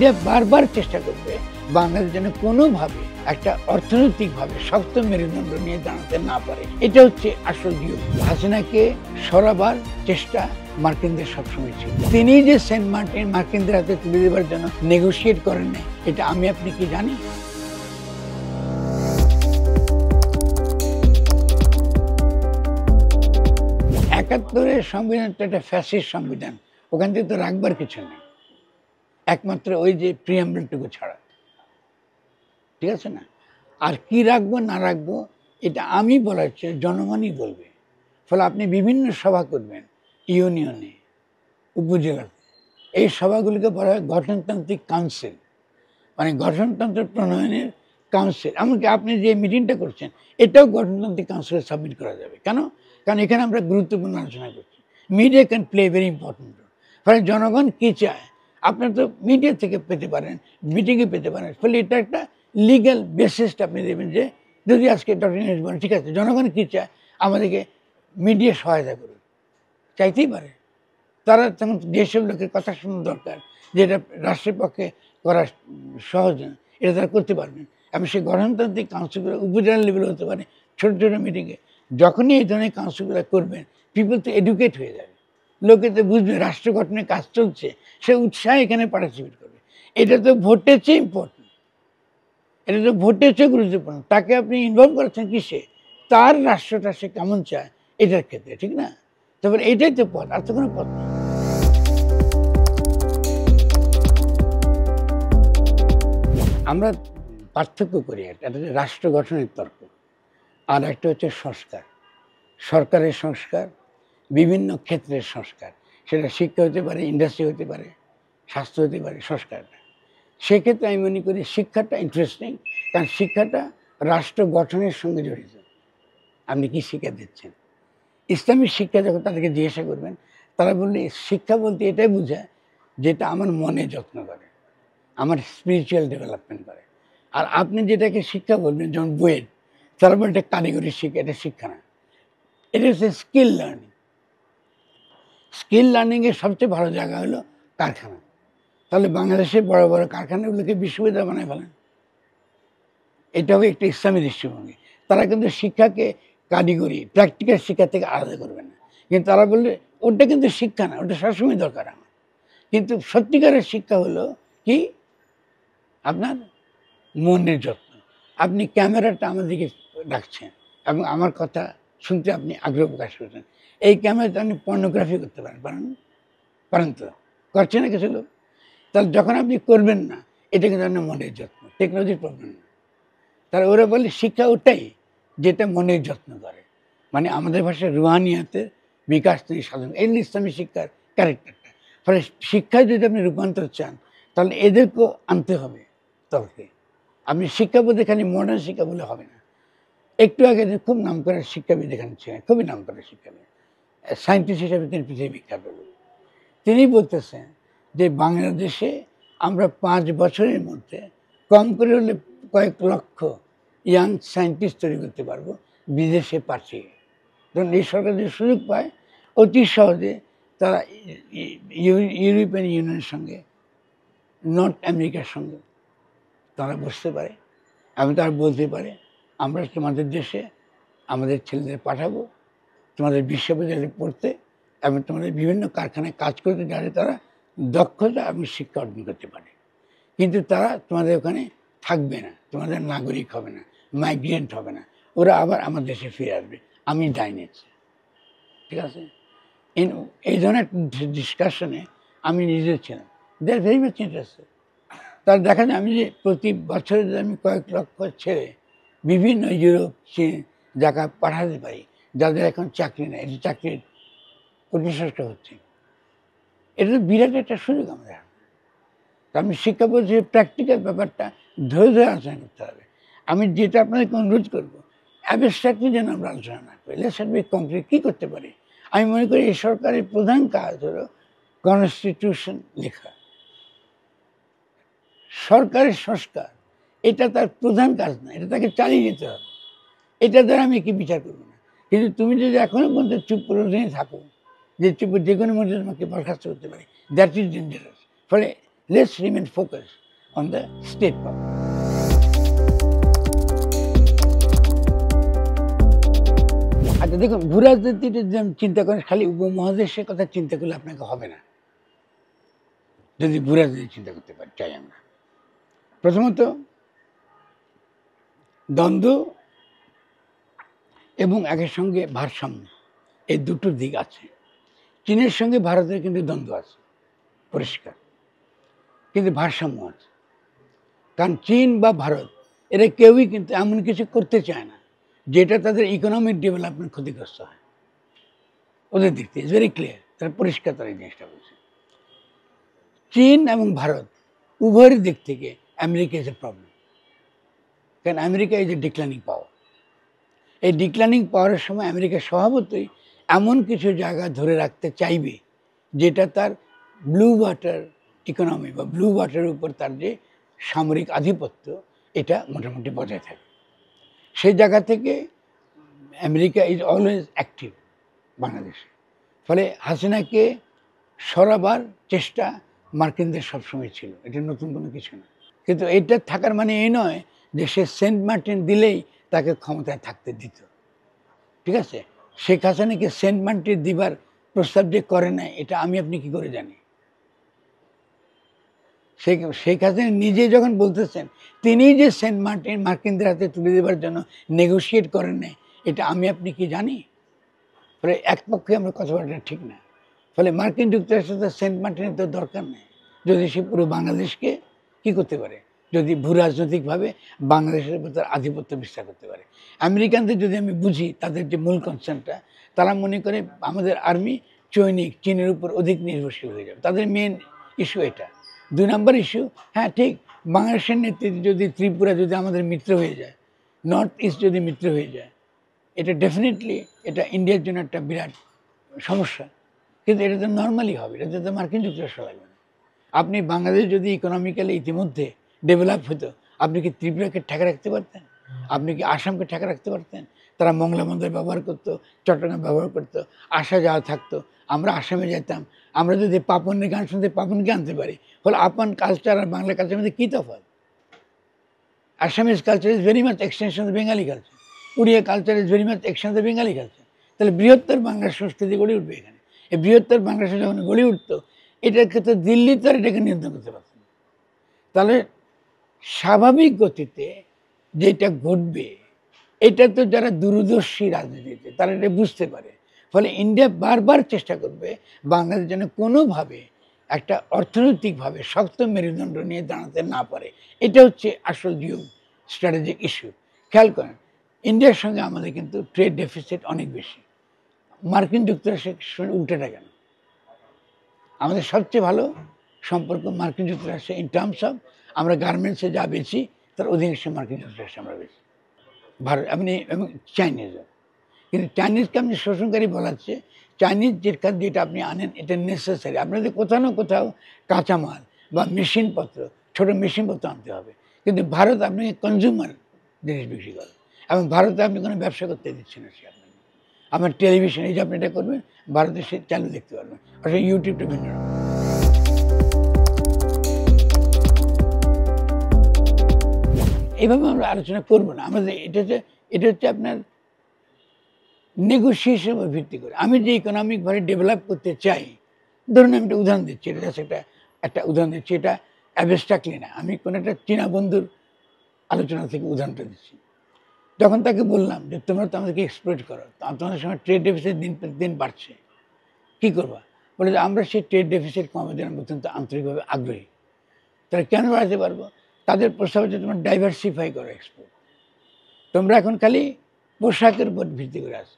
Media বারবার চেষ্টা করবে বাংলাদেশ যেন কোনোভাবে একটা অর্থনৈতিকভাবে শক্ত মেরুদণ্ড নিয়ে দাঁড়াতে না পারে। এটা হচ্ছে আসল নিয়ম। হাসিনাকে সরাবার চেষ্টা মার্কিনদের সবসময় ছিল। তিনি যে সেন্ট মার্টিন মার্কিনদের হাতে তুলে দেওয়ার জন্য নেগোশিয়েট করেন নাই, এটা আমি আপনি কি জানি? একাত্তরের সংবিধানটা একটা ফ্যাসিস্ট সংবিধান, ওখান থেকে তো রাখবার কিছু নেই, একমাত্র ওই যে প্রিয়াম্বলটুকু ছাড়া। ঠিক আছে না? আর কি রাখবো না রাখবো এটা আমি বলার চেয়ে জনগণই বলবে। ফলে আপনি বিভিন্ন সভা করবেন ইউনিয়নে, উপজেলাতে, এই সভাগুলিকে বলা হয় গঠনতান্ত্রিক কাউন্সিল, মানে গঠনতন্ত্র প্রণয়নের কাউন্সিল। এমনকি আপনি যে মিটিংটা করছেন এটাও গঠনতান্ত্রিক কাউন্সিলে সাবমিট করা যাবে। কেন? কারণ এখানে আমরা গুরুত্বপূর্ণ আলোচনা করছি। Media can play very important role. ফলে জনগণ কী চায় আপনার তো মিডিয়া থেকে পেতে পারেন, মিটিংয়ে পেতে পারেন। ফলে এটা একটা লিগ্যাল বেসিসটা আপনি দেবেন যে যদি আজকে ডক্টর ইউনূস বলেন ঠিক আছে, জনগণ কী চায় আমাদেরকে মিডিয়া সহায়তা করুন, চাইতেই পারে। তারা তখন যেসব লোকের কথা শোনা দরকার, যেটা রাষ্ট্রের পক্ষে করা সহজ না, এটা তারা করতে পারবেন। এবং সেই গঠনতান্ত্রিক কাউন্সিলগুলো উপজেলা লেভেলে হতে পারে, ছোটো ছোটো মিটিংয়ে। যখনই এই ধরনের কাউন্সিলগুলো করবেন, পিপল তো এডুকেট হয়ে যাবে, লোকে তো বুঝবে রাষ্ট্র গঠনের কাজ চলছে, সে উৎসাহে এখানে পার্টিসিপেট করবে। এটা তো ভোটের চেয়ে ইম্পর্টেন্ট, এটা তো ভোটের চেয়ে গুরুত্বপূর্ণ। তাকে আপনি ইনভলভ করেছেন কিসে? তার রাষ্ট্রটা সে কেমন চায় এটার ক্ষেত্রে, ঠিক না? তারপরে এটাই তো পথ, আর তো কোনো পথ নেই। আমরা পার্থক্য করি, একটা হচ্ছে রাষ্ট্র গঠনের তর্ক, আর একটা হচ্ছে সংস্কার, সরকারের সংস্কার, বিভিন্ন ক্ষেত্রের সংস্কার। সেটা শিক্ষা হতে পারে, ইন্ডাস্ট্রি হতে পারে, স্বাস্থ্য হতে পারে, সংস্কারটা। সেক্ষেত্রে আমি মনে করি শিক্ষাটা ইন্টারেস্টিং, কারণ শিক্ষাটা রাষ্ট্র গঠনের সঙ্গে জড়িত। আপনি কি শিক্ষা দিচ্ছেন? ইসলামিক শিক্ষা যখন তাদেরকে জিজ্ঞাসা করবেন, তারা বললে শিক্ষা বলতে এটাই বোঝায় যেটা আমার মনে যত্ন করে, আমার স্পিরিচুয়াল ডেভেলপমেন্ট করে। আর আপনি যেটাকে শিক্ষা বলবেন, যেমন বইয়ের, তারা বলে এটা কারিগরি শিক্ষা, এটা শিক্ষা না, এটা হচ্ছে স্কিল লার্নিং। স্কিল লার্নিংয়ের সবচেয়ে ভালো জায়গা হলো কারখানা। তাহলে বাংলাদেশে বড় বড় কারখানাগুলোকে বিশ্ববিদ্যালয় বানায় ফেলেন, এটাও একটি ইসলামী দৃষ্টিভঙ্গি। তারা কিন্তু শিক্ষাকে কারিগরি প্র্যাকটিক্যাল শিক্ষা থেকে আলাদা করবে না, কিন্তু তারা বললে ওটা কিন্তু শিক্ষা না, ওটা সবসময় দরকার আমার। কিন্তু সত্যিকারের শিক্ষা হলো কি? আপনার মনের যত্ন। আপনি ক্যামেরাটা আমাদেরকে ডাকছেন এবং আমার কথা শুনতে আপনি আগ্রহ প্রকাশ করছেন, এই ক্যামেরাতে আপনি পর্নোগ্রাফি করতে পারেন, পারেন তো? করছে না কিছু লোক? তাহলে যখন আপনি করবেন না, এটা কিন্তু আপনার মনের যত্ন, টেকনোলজির প্রবলেম না। তারা ওরা বলে শিক্ষা ওটাই যেটা মনের যত্ন করে, মানে আমাদের ভাষায় রুহানিয়াতের বিকাশ থেকে সাধন, এই ইসলামী শিক্ষার ক্যারেক্টারটা। ফলে শিক্ষায় যদি আপনি রূপান্তর চান, তাহলে এদেরকেও আনতে হবে তর্কে। আপনি শিক্ষা বলতে খালি মডার্ন শিক্ষা বলে হবে না। একটু আগে খুব নাম করা শিক্ষাবিদ এখানে ছিলেন, খুবই নাম করা শিক্ষাবিদ, সায়েন্টিস্ট হিসেবে তিনি পৃথিবী বিখ্যাত। তিনি বলতেছেন যে বাংলাদেশে আমরা 5 বছরের মধ্যে কম করে হলে কয়েক লক্ষ ইয়াং সায়েন্টিস্ট তৈরি করতে পারবো বিদেশে পাঠিয়ে। কারণ এই সরকার যদি সুযোগ পায়, অতি সহজে তারা ইউরোপিয়ান ইউনিয়নের সঙ্গে, নর্থ আমেরিকার সঙ্গে তারা বসতে পারে এবং তারা বলতে পারে আমরা তোমাদের দেশে আমাদের ছেলেদের পাঠাবো তোমাদের বিশ্ববিদ্যালয়ে পড়তে এবং তোমাদের বিভিন্ন কারখানায় কাজ করতে, যাতে তারা দক্ষতা এবং শিক্ষা অর্জন করতে পারে। কিন্তু তারা তোমাদের ওখানে থাকবে না, তোমাদের নাগরিক হবে না, মাইগ্রেন্ট হবে না, ওরা আবার আমার দেশে ফিরে আসবে। আমি যাইনি, ঠিক আছে? এই ধরনের ডিসকাশনে আমি নিজে ছিলাম, দে আর ভেরি মাচ ইন্টারেস্টেড। তার দেখা যায় আমি যে প্রতি বছরে আমি কয়েক লক্ষ ছেলে বিভিন্ন ইউরোপ, চীন জায়গায় পাঠাতে পারি, যাদের এখন চাকরি নেই, এই চাকরির প্রতিষ্ঠা হচ্ছে। এটা তো বিরাট একটা সুযোগ আমাদের। আমি শিক্ষা বলছি প্র্যাকটিক্যাল ব্যাপারটা ধরে ধরে আলোচনা করতে হবে। আমি যেটা আপনাদেরকে অনুরোধ করবো, অ্যাবস্ট্রাক্টলি যেন আমরা আলোচনা না করি, লেটস বি কংক্রিট। কী করতে পারি? আমি মনে করি এই সরকারের প্রধান কাজ হলো কনস্টিটিউশন লেখা, সরকারের সংস্কার। এটা তার প্রধান কাজ না, এটা তাকে চালিয়ে যেতে হবে। এটা দ্বারা আমি কি বিচার করবো না। কিন্তু তুমি যদি এখনো পর্যন্ত চুপ করে থাকো, যে চুপ যে কোনো মধ্যে তোমাকে বরখাস্ত করতে পারে, দ্যাট ইজ ডেঞ্জারাস। ফলে let's remain focus on the state power. আচ্ছা দেখুন, ভূরাজনীতিটা যদি চিন্তা করেন, খালি উপমহাদেশের কথা চিন্তা করলে আপনাকে হবে না। যদি ভূরাজনীতি চিন্তা করতে চাই আমরা, প্রথমত দ্বন্দ্ব এবং একের সঙ্গে ভারসাম্য, এই দুটো দিক আছে। চীনের সঙ্গে ভারতের কিন্তু দ্বন্দ্ব আছে পরিষ্কার, কিন্তু ভারসাম্য আছে। কারণ চীন বা ভারত এরা কেউই কিন্তু এমন কিছু করতে চায় না যেটা তাদের ইকোনমিক ডেভেলপমেন্ট ক্ষতিগ্রস্ত হয়। ওদের দিক থেকে ভেরি ক্লিয়ার, তারা পরিষ্কার তারা এই জিনিসটা বলছে। চীন এবং ভারত উভয়ের দিক থেকে আমেরিকা ইজ এ প্রবলেম, কারণ আমেরিকা ইজ এ ডিক্লাইনিং পাওয়ার। এই ডিক্লাইনিং পাওয়ারের সময় আমেরিকা স্বভাবতই এমন কিছু জায়গা ধরে রাখতে চাইবে যেটা তার ব্লু ওয়াটার ইকোনমি বা ব্লু ওয়াটারের উপর তার যে সামরিক আধিপত্য, এটা মোটামুটি বজায় থাকে। সেই জায়গা থেকে আমেরিকা ইজ অলওয়েজ অ্যাক্টিভ বাংলাদেশে। ফলে হাসিনাকে সরাবার চেষ্টা মার্কিনদের সবসময় ছিল, এটা নতুন কোনো কিছু না। কিন্তু এটা থাকার মানে এই নয় যে সে সেন্ট মার্টিন দিলেই তাকে ক্ষমতায় থাকতে দিত। ঠিক আছে, শেখ হাসিনাকে সেন্ট মার্টিন দিবার প্রস্তাব যে করে না, এটা আমি আপনি কি করে জানি? শেখ হাসিনা নিজে যখন বলতেছেন তিনি যে সেন্ট মার্টিন মার্কিনদের হাতে তুলে দেওয়ার জন্য নেগোশিয়েট করেন নাই, এটা আমি আপনি কি জানি? ফলে এক পক্ষে আমরা কথা বলাটা ঠিক না। ফলে মার্কিন যুক্তরাষ্ট্রের তো সেন্ট মার্টিনের তো দরকার নেই, যদি সে পুরো বাংলাদেশকে কি করতে পারে, যদি ভূরাজনৈতিকভাবে বাংলাদেশের উপর তার আধিপত্য বিস্তার করতে পারে। আমেরিকানদের যদি আমি বুঝি, তাদের যে মূল কনসার্নটা, তারা মনে করে আমাদের আর্মি চৈনিক চীনের উপর অধিক নির্ভরশীল হয়ে যাবে, তাদের মেন ইস্যু এটা। 2 নম্বর ইস্যু, হ্যাঁ ঠিক, বাংলাদেশের নেতৃত্বে যদি ত্রিপুরা যদি আমাদের মিত্র হয়ে যায়, নর্থ ইস্ট যদি মিত্র হয়ে যায়, এটা ডেফিনেটলি এটা ইন্ডিয়ার জন্য একটা বিরাট সমস্যা। কিন্তু এটা তো নর্মালি হবে, এটা তো মার্কিন যুক্তরাষ্ট্র লাগবে না। আপনি বাংলাদেশ যদি ইকোনমিক্যালি ইতিমধ্যে ডেভেলপ হতো, আপনি কি ত্রিপুরাকে ঠেকা রাখতে পারতেন? আপনি কি আসামকে ঠেকা রাখতে পারতেন? তারা মংলা বন্দর ব্যবহার করতো, চট্টগ্রাম ব্যবহার করতো, আসা যাওয়া থাকতো, আমরা আসামে যেতাম। আমরা যদি পাপনের গান শুনতে পাপনকে আনতে পারি, ফলে আপন কালচার আর বাংলা কালচারের মধ্যে কী তফাৎ? Assamese culture is very much extension of Bengali culture, Oriya culture is very much extension of Bengali culture. তাহলে বৃহত্তর বাংলার সংস্কৃতি গড়ে উঠবে এখানে। এই বৃহত্তর বাংলাদেশে যখন গড়ে উঠতো, এটাকে তো দিল্লি তো আর এটাকে নিয়ন্ত্রণ করতে পারত না। তাহলে স্বাভাবিক গতিতে যেটা ঘটবে, এটা তো যারা দূরদর্শী রাজনীতিতে তারা এটা বুঝতে পারে। ফলে ইন্ডিয়া বারবার চেষ্টা করবে বাংলাদেশ যেন কোনোভাবে একটা অর্থনৈতিকভাবে শক্ত মেরুদণ্ড নিয়ে দাঁড়াতে না পারে। এটা হচ্ছে আসল জিও স্ট্র্যাটেজিক ইস্যু। খেয়াল করেন, ইন্ডিয়ার সঙ্গে আমাদের কিন্তু ট্রেড ডেফিসিট অনেক বেশি। মার্কিন যুক্তরাষ্ট্রের সঙ্গে উল্টেটা কেন? আমাদের সবচেয়ে ভালো সম্পর্ক মার্কিন যুক্তরাষ্ট্রে ইন টার্মস অফ আমরা গার্মেন্টসে যা বেশি তার অধিকাংশ মার্কিন যুক্তরাষ্ট্রে আমরা বেশি, ভারত আপনি এবং চাইনিজও। কিন্তু চাইনিজকে আপনি শোষণকারী বলাচ্ছে, চাইনিজ যেটা আপনি আনেন এটা নেসেসারি। আপনাদের কোথাও না কোথাও কাঁচামাল বা মেশিনপত্র, ছোটো মেশিনপত্র আনতে হবে, কিন্তু ভারত আপনাকে কনজিউমার জিনিস বিক্রি করে, এবং ভারতে আপনি কোনো ব্যবসা করতে দিচ্ছেন না। সে আপনাকে আমার টেলিভিশন এই যে আপনি এটা করবেন, ভারতে সে চালু দেখতে পারবেন, আসলে ইউটিউবটা ভিন্ন রকম। এইভাবে আমরা আলোচনা করবো না। আমাদের এটা হচ্ছে আপনার নেগোসিয়েশনের ভিত্তি করে আমি যে ইকোনমিকভাবে ডেভেলপ করতে চাই। ধরুন আমি একটা উদাহরণ দিচ্ছি, এটা জাস্ট একটা উদাহরণ দিচ্ছি, এটা অ্যাবস্ট্রাক্টলি না, আমি কোনো একটা চীনা বন্ধুর আলোচনা থেকে উদাহরণটা দিচ্ছি। যখন তাকে বললাম যে তোমরা তো আমাদেরকে এক্সপ্লয়েট করো, তোমাদের সঙ্গে ট্রেড ডেফিসিট দিন দিন বাড়ছে, কী করবা? বলে যে আমরা সেই ট্রেড ডেফিসিট কমাতে অত্যন্ত আন্তরিকভাবে আগ্রহী। তারা কেন বাড়াতে পারবো? তাদের প্রস্তাব হচ্ছে তোমরা ডাইভার্সিফাই করো এক্সপোর্ট, তোমরা এখন খালি পোশাকের উপর ভিত্তি করে আসো।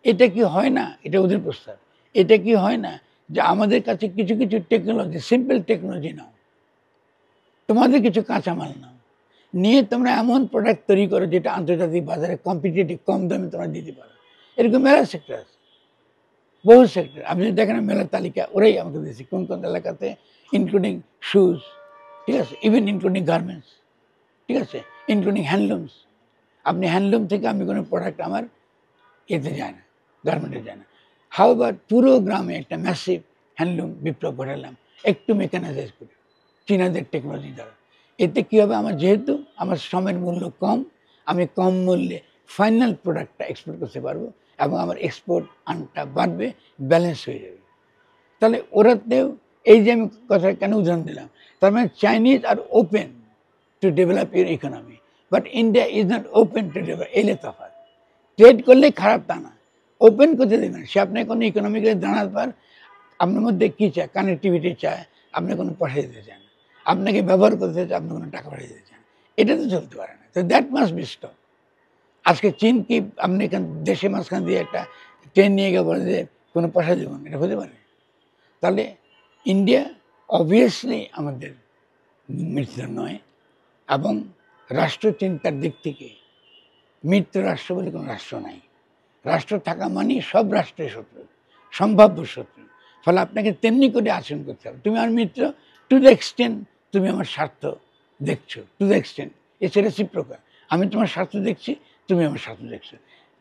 এটা কি হয় না? এটা ওদের প্রস্তাব। এটা কি হয় না যে আমাদের কাছে কিছু কিছু টেকনোলজি, সিম্পল টেকনোলজি নাও, তোমাদের কিছু কাঁচামাল নাও, নিয়ে তোমরা এমন প্রোডাক্ট তৈরি করো যেটা আন্তর্জাতিক বাজারে কম্পিটিটিভ, কম দামে তোমরা দিতে পারো। এরকম মেলা সেক্টর আছে, বহু সেক্টর। আপনি যদি দেখেন মেলার তালিকা ওরাই আমাকে দিয়েছে কোন কোন এলাকাতে, ইনক্লুডিং শুজ, ঠিক আছে, ইভেন ইনক্লুডিং গার্মেন্টস, ঠিক আছে, ইনক্লুডিং হ্যান্ডলুমস। আপনি হ্যান্ডলুম থেকে আমি কোনো প্রোডাক্ট আমার এতে যায় না, গার্মেন্টে যায় না। হাউ এভার পুরো গ্রামে একটা ম্যাসিভ হ্যান্ডলুম বিপ্লব ঘটালাম, একটু মেকানাইজ করে। চীনাদের টেকনোলজি দ্বারা। এতে কী হবে, আমার যেহেতু আমার শ্রমের মূল্য কম, আমি কম মূল্যে ফাইনাল প্রোডাক্টটা এক্সপোর্ট করতে পারবো এবং আমার এক্সপোর্ট আনটা বাড়বে, ব্যালেন্স হয়ে যাবে। তাহলে ওরাতেও এই যে আমি কথা কেন উদাহরণ দিলাম, তার মানে Chinese are open to develop your economy, but India is not open to develop. এলে তফাৎ। ট্রেড করলে খারাপ তা না, ওপেন করতে দেবেন। সে আপনার কোনো ইকোনমিক্যালি দাঁড়াতে পার, আপনার মধ্যে কী চায়, কানেক্টিভিটি চায়, আপনি কোনো পাঠিয়ে দিতে চান, আপনাকে ব্যবহার করতে চায়, আপনি কোনো টাকা পাঠিয়ে দিতে চান, এটা তো চলতে পারে না। তো দ্যাট মাস্ট বি স্টপ। আজকে চীন কি আপনি এখান দেশের মাঝখান দিয়ে একটা ট্রেন নিয়ে গিয়ে বলে যে কোনো পয়সা দেবেন, এটা হতে পারে? তাহলে ইন্ডিয়া অবভিয়াসলি আমাদের মিত্র নয়, এবং রাষ্ট্রচিন্তার দিক থেকে মিত্র রাষ্ট্র বলে কোনো রাষ্ট্র নাই। রাষ্ট্র থাকা মানেই সব রাষ্ট্রের শত্রু, সম্ভাব্য শত্রু। ফলে আপনাকে তেমনি করে আচরণ করতে হবে। তুমি আমার মিত্র টু দ্য এক্সটেন্ট তুমি আমার স্বার্থ দেখছো, to the extent it's reciprocal. আমি তোমার স্বার্থ দেখছি, তুমি আমার স্বার্থ দেখছো।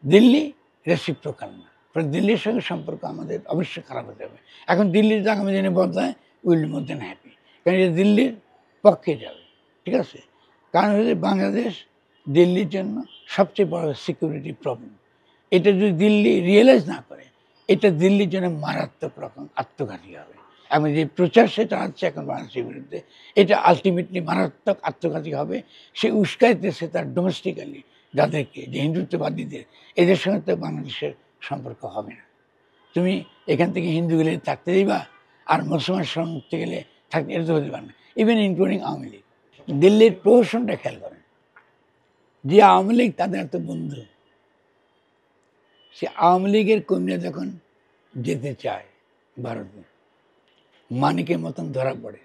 দিল্লি রেসিপ্রোকাল না, ফলে দিল্লির সঙ্গে সম্পর্ক আমাদের অবশ্যই খারাপ হতে হবে। এখন দিল্লির যে আগামী দিনে বদলায়, উইল মোর দেন হ্যাপি, কারণ এটা দিল্লির পক্ষে যাবে। ঠিক আছে, কারণ হচ্ছে বাংলাদেশ দিল্লির জন্য সবচেয়ে বড় সিকিউরিটি প্রবলেম। এটা যদি দিল্লি রিয়েলাইজ না করে, এটা দিল্লির জন্য মারাত্মক রকম আত্মঘাতী হবে। এবং যে প্রচার সে চালাচ্ছে এখন বাংলাদেশের বিরুদ্ধে, এটা আলটিমেটলি মারাত্মক আত্মঘাতী হবে। সে উস্কাইতেছে তার ডোমেস্টিক্যালি যাদেরকে, যে হিন্দুত্ববাদীদের, এদের সঙ্গে তো বাংলাদেশের সম্পর্ক হবে না। তুমি এখান থেকে হিন্দু গেলে থাকতে দিবা, আর মুসলমান সঙ্গে গেলে থাকতে, এটা তো হতে পারে না। Even including Awami League. দিল্লির প্রহসনটা খেয়াল করেন, যে আওয়ামী লীগ তাদের এত বন্ধু, সে আওয়ামী লীগের কর্মীরা যখন যেতে চায় ভারতে, মানিকের মতন ধরা পড়ে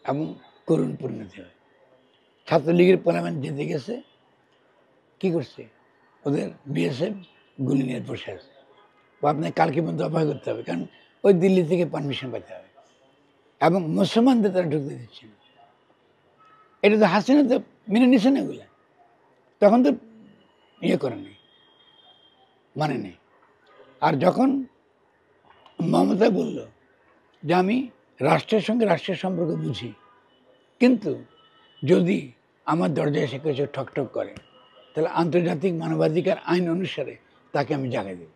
এবং করুণ পরিণতি হয়। ছাত্রলীগের পার্লামেন্ট যেতে গেছে, কি করছে, ওদের বিএসএফ গুলি নিয়ে বসে আছে। আপনার কালকে পর্যন্ত অপেক্ষা করতে হবে, কারণ ওই দিল্লি থেকে পারমিশন পেতে হবে, এবং মুসলমানদের তারা ঢুকতে দিচ্ছে না। এটা তো হাসিনা তো মেনে নিচ্ছে না, এগুলো তখন তো ইয়ে করে নেই, মানে নেই। আর যখন মমতা বলল যে আমি রাষ্ট্রের সঙ্গে রাষ্ট্রের সম্পর্ক বুঝি, কিন্তু যদি আমার দরজায় এসে কিছু ঠকঠক করে, তাহলে আন্তর্জাতিক মানবাধিকার আইন অনুসারে তাকে আমি জাগাই দেব।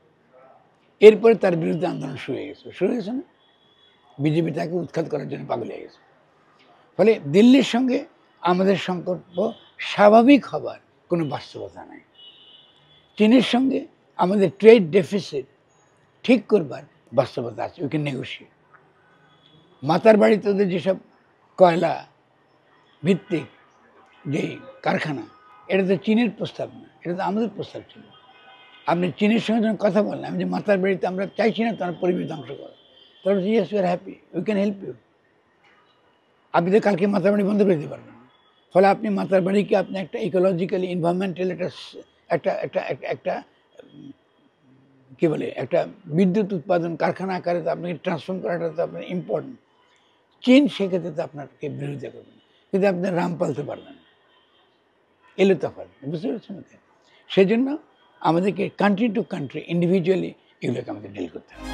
এরপরে তার বিরুদ্ধে আন্দোলন শুরু হয়ে গেছে না? বিজেপি তাকে উৎখাত করার জন্য পাগল হয়ে গেছে। ফলে দিল্লির সঙ্গে আমাদের সম্পর্ক স্বাভাবিক হবার কোনো বাস্তবতা নাই। চীনের সঙ্গে আমাদের ট্রেড ডেফিসিট ঠিক করবার বাস্তবতা আছে, উই ক্যান নেগোশিয়েট। মাতার বাড়িতে ওদের যেসব কয়লা ভিত্তিক যে কারখানা, এটা তো চীনের প্রস্তাব না, এটা তো আমাদের প্রস্তাব ছিল। আপনি চীনের সঙ্গে যখন কথা বললেন, আমি যে মাতার বাড়িতে আমরা চাইছি না তার পরিবেশ ধ্বংস করা, তারপর yes you are happy, we can help you. আপনি তো কালকে মাতার বাড়ি বন্ধ করে দিতে পারবেন না। ফলে আপনি মাতার বাড়িকে আপনি একটা ইকোলজিক্যালি এনভায়রনমেন্টাল একটা একটা একটা কী বলে, একটা বিদ্যুৎ উৎপাদন কারখানা আকারে তো আপনাকে ট্রান্সফর্ম করাটা তো আপনার ইম্পর্টেন্ট। চীন সেক্ষেত্রে তো আপনাকে বিরোধিতা করবেন, কিন্তু আপনি রাম পালতে পারবেন না। এলো তফাৎ, বুঝতে পারছেন? সেই জন্য আমাদেরকে কান্ট্রি টু কান্ট্রি ইন্ডিভিজুয়ালি এগুলোকে আমাদের ডিল করতে হবে।